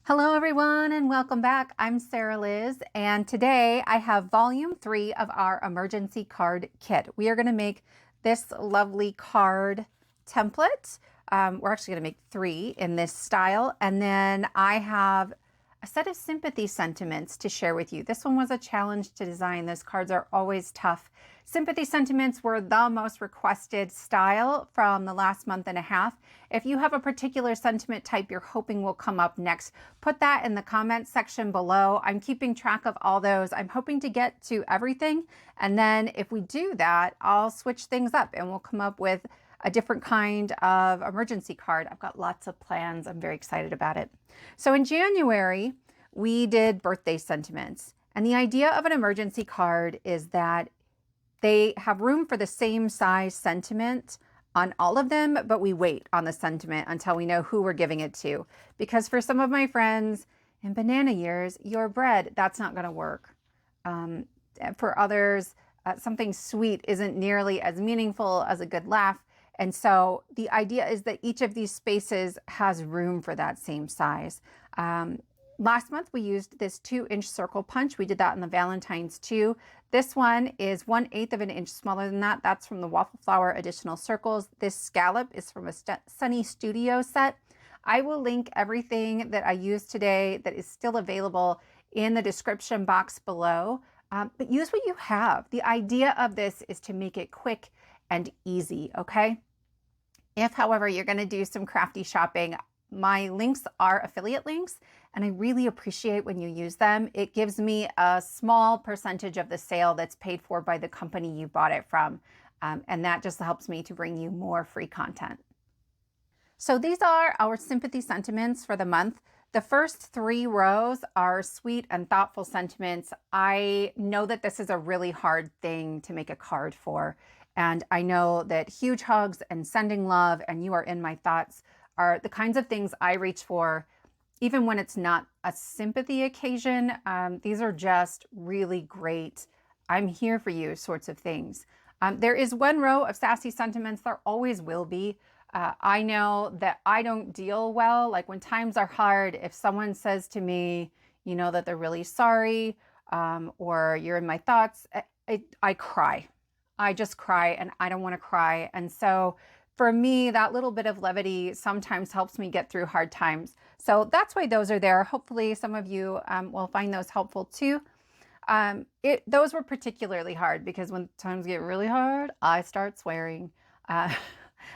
Hello everyone and welcome back. I'm Sarah Liz and today I have volume 3 of our emergency card kit. We are going to make this lovely card template. We're actually going to make 3 in this style, and then I have a set of sympathy sentiments to share with you. This one was a challenge to design. Those cards are always tough. Sympathy sentiments were the most requested style from the last month and a half. If you have a particular sentiment type you're hoping will come up next, put that in the comments section below. I'm keeping track of all those. I'm hoping to get to everything. And then if we do that, I'll switch things up and we'll come up with a different kind of emergency card. I've got lots of plans. I'm very excited about it. So in January, we did birthday sentiments. And the idea of an emergency card is that they have room for the same size sentiment on all of them, but we wait on the sentiment until we know who we're giving it to. Because for some of my friends in banana years, your bread, that's not going to work. For others, something sweet isn't nearly as meaningful as a good laugh. And so the idea is that each of these spaces has room for that same size. Last month, we used this 2-inch circle punch. We did that in the Valentine's too. This one is 1/8 of an inch smaller than that. That's from the Waffle Flower Additional Circles. This Scallop is from a Sunny Studio set. I will link everything that I used today that is still available in the description box below. But use what you have. The idea of this is to make it quick and easy, okay? If, however, you're going to do some crafty shopping, my links are affiliate links, and I really appreciate when you use them. It gives me a small percentage of the sale that's paid for by the company you bought it from, and that just helps me to bring you more free content. So these are our sympathy sentiments for the month. The first 3 rows are sweet and thoughtful sentiments. I know that this is a really hard thing to make a card for. And I know that huge hugs and sending love and you are in my thoughts are the kinds of things I reach for, even when it's not a sympathy occasion. These are just really great, I'm here for you sorts of things. There is 1 row of sassy sentiments. There always will be. I know that I don't deal well. Like when times are hard, if someone says to me, you know, that they're really sorry, or you're in my thoughts, I cry. I just cry and I don't want to cry. And so for me, that little bit of levity sometimes helps me get through hard times. So that's why those are there. Hopefully some of you will find those helpful too. Those were particularly hard because when times get really hard, I start swearing.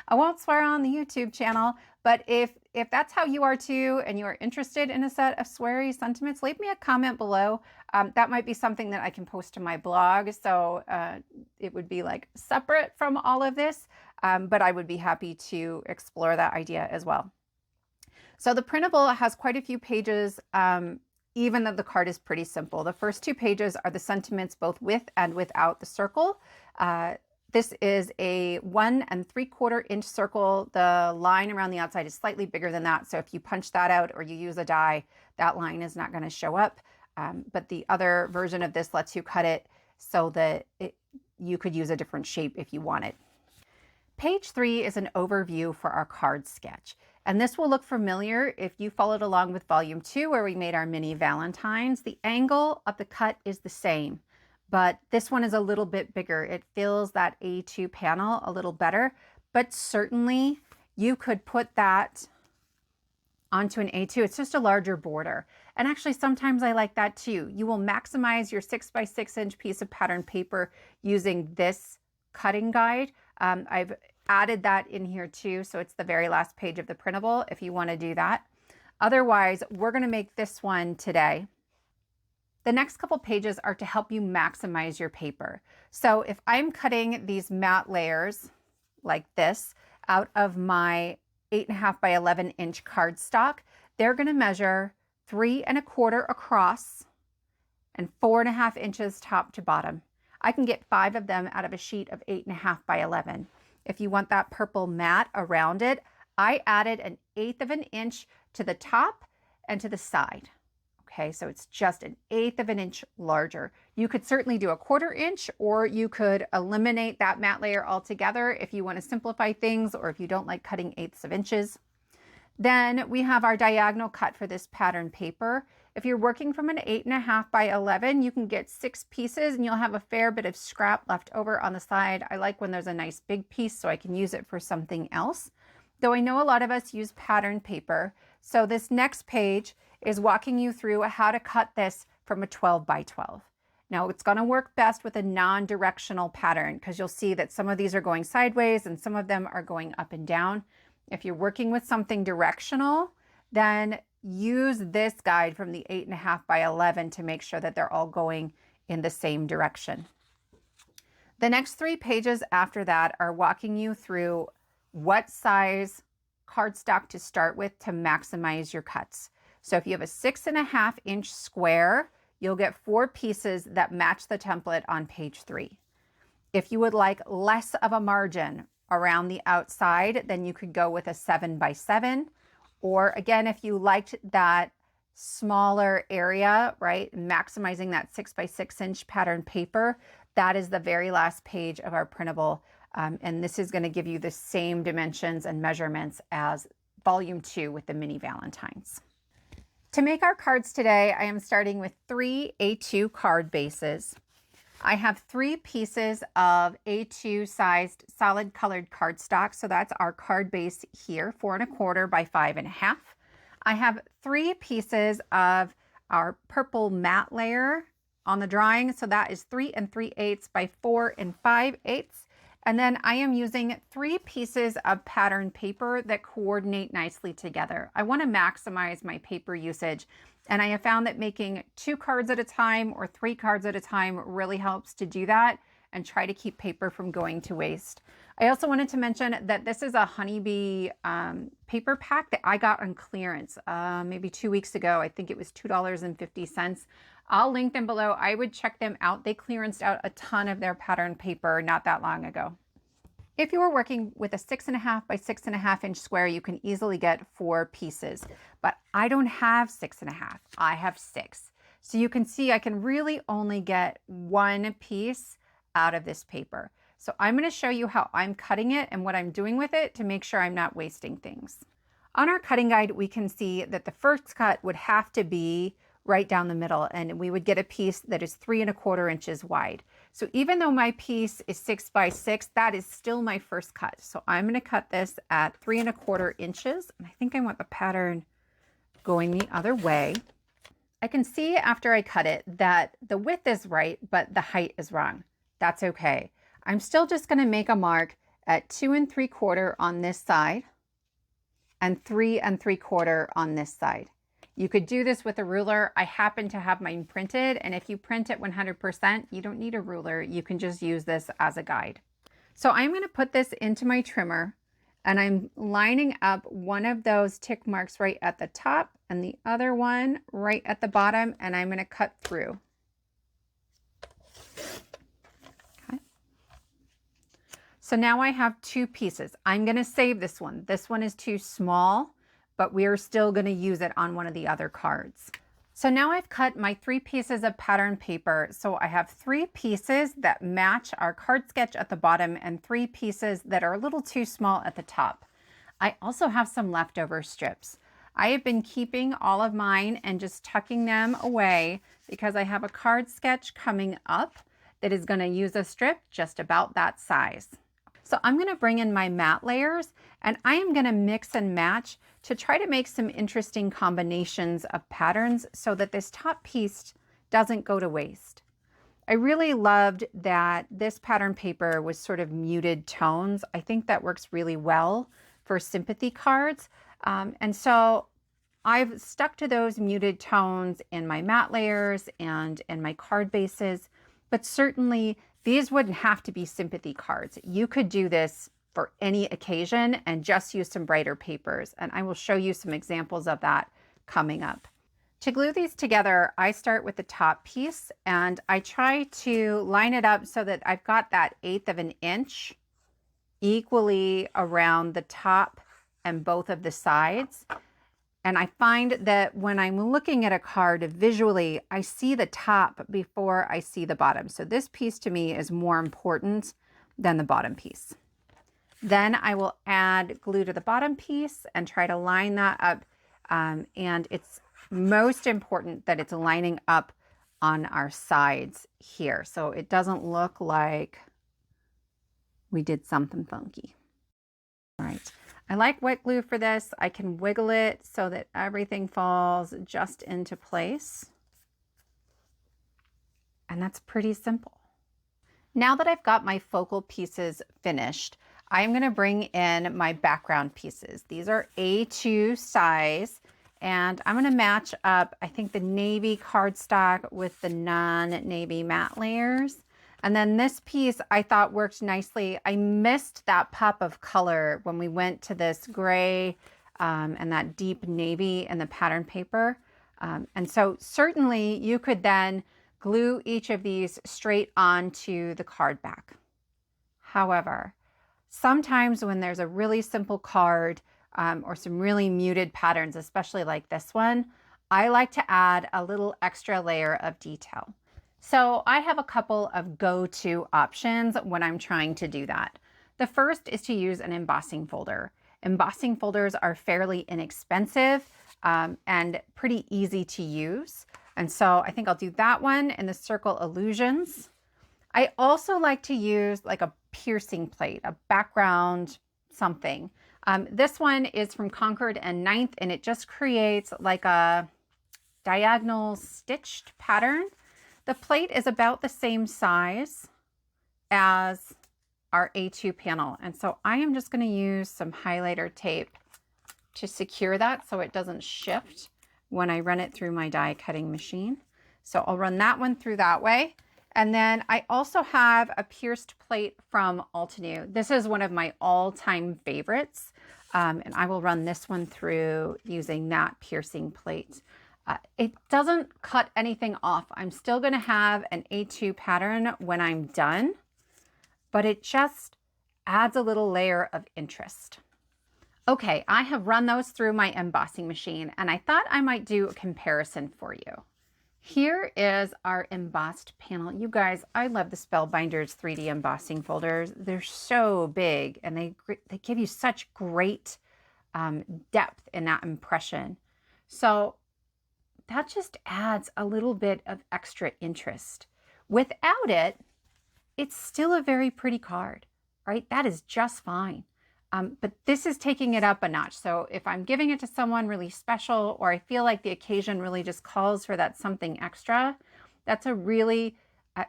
I won't swear on the YouTube channel, but if that's how you are too, and you are interested in a set of sweary sentiments, leave me a comment below. That might be something that I can post to my blog. So it would be like separate from all of this, but I would be happy to explore that idea as well. So the printable has quite a few pages, even though the card is pretty simple. The first 2 pages are the sentiments both with and without the circle. This is a 1 3/4 inch circle. The line around the outside is slightly bigger than that. So if you punch that out or you use a die, that line is not going to show up. But the other version of this lets you cut it so that you could use a different shape if you wanted. Page 3 is an overview for our card sketch. And this will look familiar if you followed along with volume 2 where we made our mini Valentines. The angle of the cut is the same, but this one is a little bit bigger. It fills that A2 panel a little better, but certainly you could put that onto an A2. It's just a larger border. And actually sometimes I like that too. You will maximize your 6x6 inch piece of pattern paper using this cutting guide. I've added that in here too. So it's the very last page of the printable if you want to do that. Otherwise, we're going to make this one today. The next couple pages are to help you maximize your paper. So if I'm cutting these matte layers like this out of my 8.5 by 11 inch cardstock, they're going to measure 3 1/4 across and 4.5 inches top to bottom. I can get 5 of them out of a sheet of 8.5 by 11. If you want that purple matte around it, I added 1/8 of an inch to the top and to the side. Okay, so it's just 1/8 of an inch larger. You could certainly do 1/4 inch, or you could eliminate that matte layer altogether if you want to simplify things, or if you don't like cutting 1/8 of inches. Then we have our diagonal cut for this pattern paper. If you're working from an 8.5 by 11, you can get 6 pieces and you'll have a fair bit of scrap left over on the side. I like when there's a nice big piece so I can use it for something else. Though I know a lot of us use pattern paper. So this next page is walking you through how to cut this from a 12 by 12. Now it's going to work best with a non-directional pattern because you'll see that some of these are going sideways and some of them are going up and down. If you're working with something directional, then use this guide from the 8.5 by 11 to make sure that they're all going in the same direction. The next 3 pages after that are walking you through what size cardstock to start with to maximize your cuts. So if you have a 6.5 inch square, you'll get 4 pieces that match the template on page 3. If you would like less of a margin around the outside, then you could go with a 7 by 7. Or again, if you liked that smaller area, right, maximizing that 6 by 6 inch pattern paper, that is the very last page of our printable. And this is going to give you the same dimensions and measurements as volume 2 with the mini Valentines. To make our cards today, I am starting with 3 A2 card bases. I have 3 pieces of A2 sized solid colored cardstock. So that's our card base here, 4 1/4 by 5 1/2. I have 3 pieces of our purple matte layer on the drawing. So that is 3 3/8 by 4 5/8. And then I am using 3 pieces of pattern paper that coordinate nicely together. I want to maximize my paper usage. And I have found that making 2 cards at a time or 3 cards at a time really helps to do that and try to keep paper from going to waste. I also wanted to mention that this is a Honeybee paper pack that I got on clearance maybe 2 weeks ago. I think it was $2.50. I'll link them below. I would check them out. They clearanced out a ton of their pattern paper not that long ago. If you are working with a 6.5 by 6.5 inch square, you can easily get 4 pieces, but I don't have 6.5, I have 6. So you can see I can really only get 1 piece out of this paper. So I'm going to show you how I'm cutting it and what I'm doing with it to make sure I'm not wasting things. On our cutting guide, we can see that the first cut would have to be right down the middle, and we would get a piece that is 3 1/4 inches wide. So even though my piece is 6 by 6, that is still my first cut. So I'm going to cut this at 3 1/4 inches. And I think I want the pattern going the other way. I can see after I cut it that the width is right, but the height is wrong. That's okay. I'm still just going to make a mark at 2 3/4 on this side and 3 3/4 on this side. You could do this with a ruler. I happen to have mine printed, and if you print it 100%, you don't need a ruler. You can just use this as a guide. So I'm going to put this into my trimmer, and I'm lining up one of those tick marks right at the top and the other one right at the bottom, and I'm going to cut through. Okay. So now I have 2 pieces. I'm going to save this one. This one is too small, but we are still going to use it on one of the other cards. So now I've cut my 3 pieces of pattern paper. So I have 3 pieces that match our card sketch at the bottom and 3 pieces that are a little too small at the top. I also have some leftover strips. I have been keeping all of mine and just tucking them away because I have a card sketch coming up that is going to use a strip just about that size. So I'm going to bring in my matte layers, and I am going to mix and match to try to make some interesting combinations of patterns so that this top piece doesn't go to waste. I really loved that this pattern paper was sort of muted tones. I think that works really well for Sympathy cards. And so I've stuck to those muted tones in my matte layers and in my card bases, but certainly these wouldn't have to be Sympathy cards. You could do this for any occasion and just use some brighter papers. And I will show you some examples of that coming up. To glue these together, I start with the top piece and I try to line it up so that I've got that 1/8 of an inch equally around the top and both of the sides. And I find that when I'm looking at a card visually, I see the top before I see the bottom. So this piece to me is more important than the bottom piece. Then I will add glue to the bottom piece and try to line that up. And it's most important that it's lining up on our sides here, so it doesn't look like we did something funky. All right, I like wet glue for this. I can wiggle it so that everything falls just into place. And that's pretty simple. Now that I've got my focal pieces finished, I'm going to bring in my background pieces. These are A2 size, and I'm going to match up, I think, the navy cardstock with the non-navy matte layers. And then this piece I thought worked nicely. I missed that pop of color when we went to this gray and that deep navy in the pattern paper. And so certainly you could then glue each of these straight onto the card back. However, sometimes when there's a really simple card or some really muted patterns, especially like this one, I like to add a little extra layer of detail. So I have a couple of go-to options when I'm trying to do that. The first is to use an embossing folder. Embossing folders are fairly inexpensive and pretty easy to use. And so I think I'll do that one in the Circle Illusions. I also like to use like a piercing plate, a background something. This one is from Concord and 9th, and it just creates like a diagonal stitched pattern. The plate is about the same size as our A2 panel. And so I am just going to use some highlighter tape to secure that so it doesn't shift when I run it through my die cutting machine. So I'll run that one through that way. And then I also have a pierced plate from Altenew. This is one of my all-time favorites. And I will run this one through using that piercing plate. It doesn't cut anything off. I'm still going to have an A2 pattern when I'm done, but it just adds a little layer of interest. Okay, I have run those through my embossing machine, and I thought I might do a comparison for you. Here is our embossed panel. You guys, I love the Spellbinders 3D embossing folders. They're so big, and they give you such great depth in that impression. So that just adds a little bit of extra interest. Without it, it's still a very pretty card, right? That is just fine. But this is taking it up a notch. So if I'm giving it to someone really special, or I feel like the occasion really just calls for that something extra, that's a really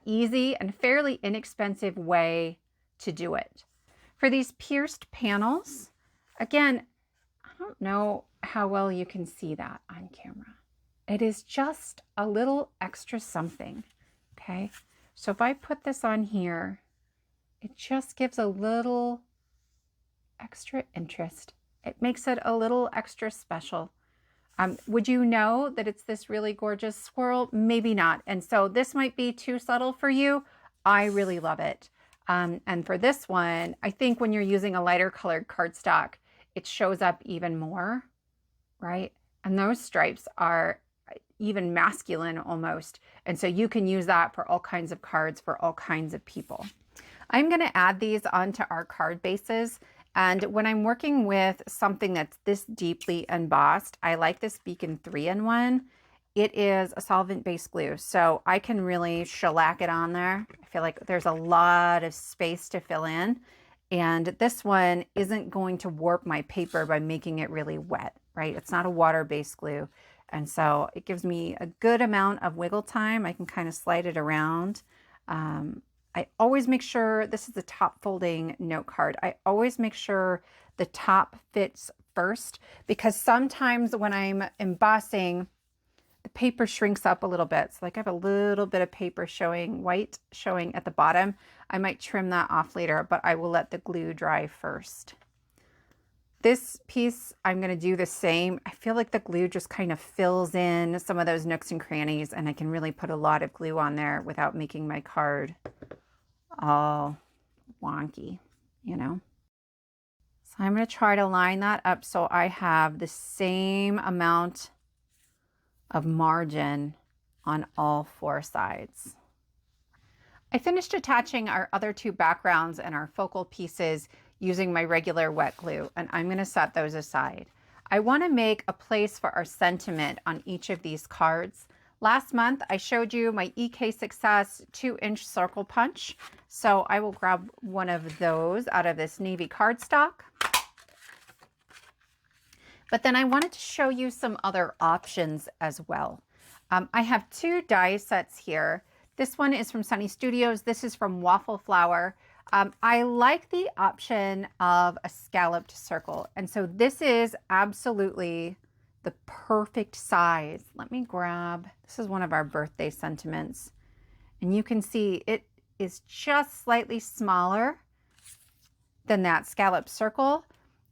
easy and fairly inexpensive way to do it. For these pierced panels, again, I don't know how well you can see that on camera. It is just a little extra something, okay? So if I put this on here, it just gives a little extra interest. It makes it a little extra special. Would you know that it's this really gorgeous swirl? Maybe not. And so this might be too subtle for you. I really love it. And for this one, I think when you're using a lighter colored cardstock, it shows up even more, right? And those stripes are even masculine almost. And so you can use that for all kinds of cards for all kinds of people. I'm going to add these onto our card bases. And when I'm working with something that's this deeply embossed, I like this Beacon 3-in-1. It is a solvent-based glue, so I can really shellac it on there. I feel like there's a lot of space to fill in. And this one isn't going to warp my paper by making it really wet, right? It's not a water-based glue. And so it gives me a good amount of wiggle time. I can kind of slide it around. I always make sure, this is a top folding note card. I always make sure the top fits first, because sometimes when I'm embossing, the paper shrinks up a little bit. So like I have a little bit of paper showing, white showing at the bottom. I might trim that off later, but I will let the glue dry first. This piece, I'm going to do the same. I feel like the glue just kind of fills in some of those nooks and crannies, and I can really put a lot of glue on there without making my card all wonky, you know. So I'm going to try to line that up so I have the same amount of margin on all four sides. I finished attaching our other two backgrounds and our focal pieces using my regular wet glue, and I'm going to set those aside. I want to make a place for our sentiment on each of these cards. Last month, I showed you my EK Success 2-inch circle punch. So I will grab one of those out of this navy cardstock. But then I wanted to show you some other options as well. I have 2 die sets here. This one is from Sunny Studios. This is from Waffle Flower. I like the option of a scalloped circle. And so this is absolutely the perfect size. Let me grab, this is one of our birthday sentiments. And you can see it is just slightly smaller than that scalloped circle.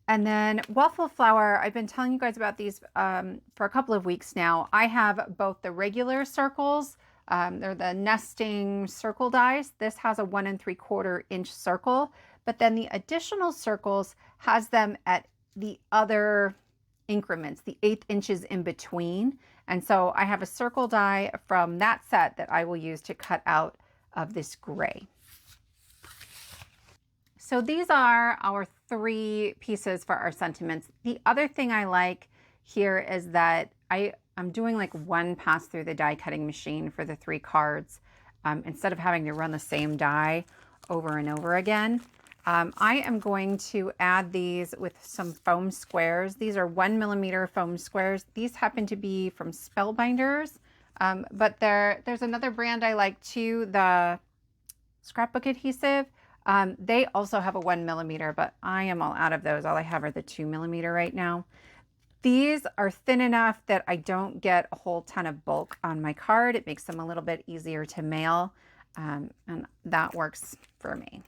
And then Waffle Flower, I've been telling you guys about these for a couple of weeks now. I have both the regular circles, they're the nesting circle dies. This has a 1 3/4 inch circle, but then the additional circles has them at the other increments, the 1/8 inches in between. And so I have a circle die from that set that I will use to cut out of this gray. So these are our 3 pieces for our sentiments. The other thing I like here is that I'm doing like 1 pass through the die cutting machine for the 3 cards instead of having to run the same die over and over again. I am going to add these with some foam squares. These are 1mm foam squares. These happen to be from Spellbinders, but there's another brand I like too, the scrapbook adhesive. They also have a 1mm, but I am all out of those. All I have are the 2mm right now. These are thin enough that I don't get a whole ton of bulk on my card. It makes them a little bit easier to mail, and that works for me.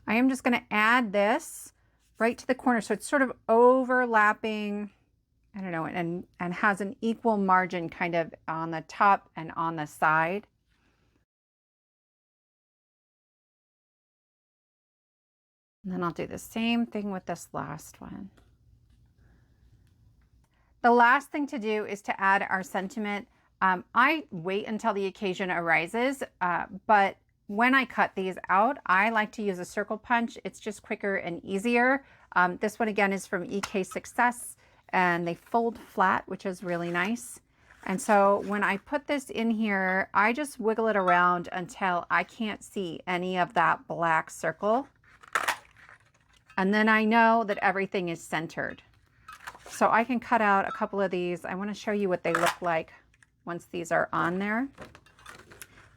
I am just going to add this right to the corner, so it's sort of overlapping, I don't know, and has an equal margin kind of on the top and on the side. And then I'll do the same thing with this last one. The last thing to do is to add our sentiment. I wait until the occasion arises, but when I cut these out, I like to use a circle punch. It's just quicker and easier. This one again is from EK Success, and they fold flat, which is really nice. And so when I put this in here, I just wiggle it around until I can't see any of that black circle. And then I know that everything is centered. So I can cut out a couple of these. I want to show you what they look like once these are on there,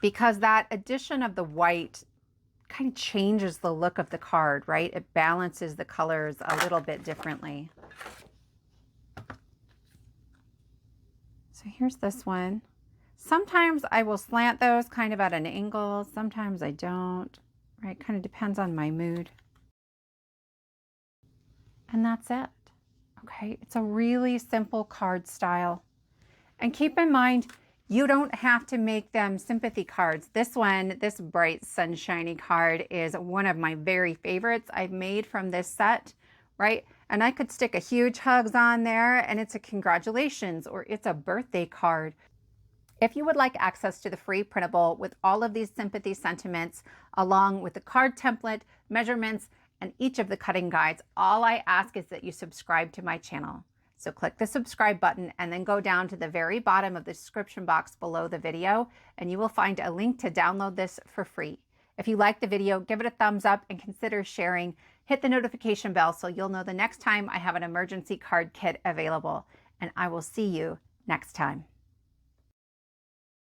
because that addition of the white kind of changes the look of the card, right? It balances the colors a little bit differently. So here's this one. Sometimes I will slant those kind of at an angle. Sometimes I don't, right? Kind of depends on my mood. And that's it. Okay, it's a really simple card style. And keep in mind, you don't have to make them sympathy cards. This one, this bright sunshiny card, is one of my very favorites I've made from this set, right? And I could stick a huge hugs on there and it's a congratulations or it's a birthday card. If you would like access to the free printable with all of these sympathy sentiments, along with the card template, measurements, and each of the cutting guides, all I ask is that you subscribe to my channel. So click the subscribe button and then go down to the very bottom of the description box below the video, and you will find a link to download this for free. If you like the video, give it a thumbs up and consider sharing. Hit the notification bell so you'll know the next time I have an emergency card kit available. And I will see you next time.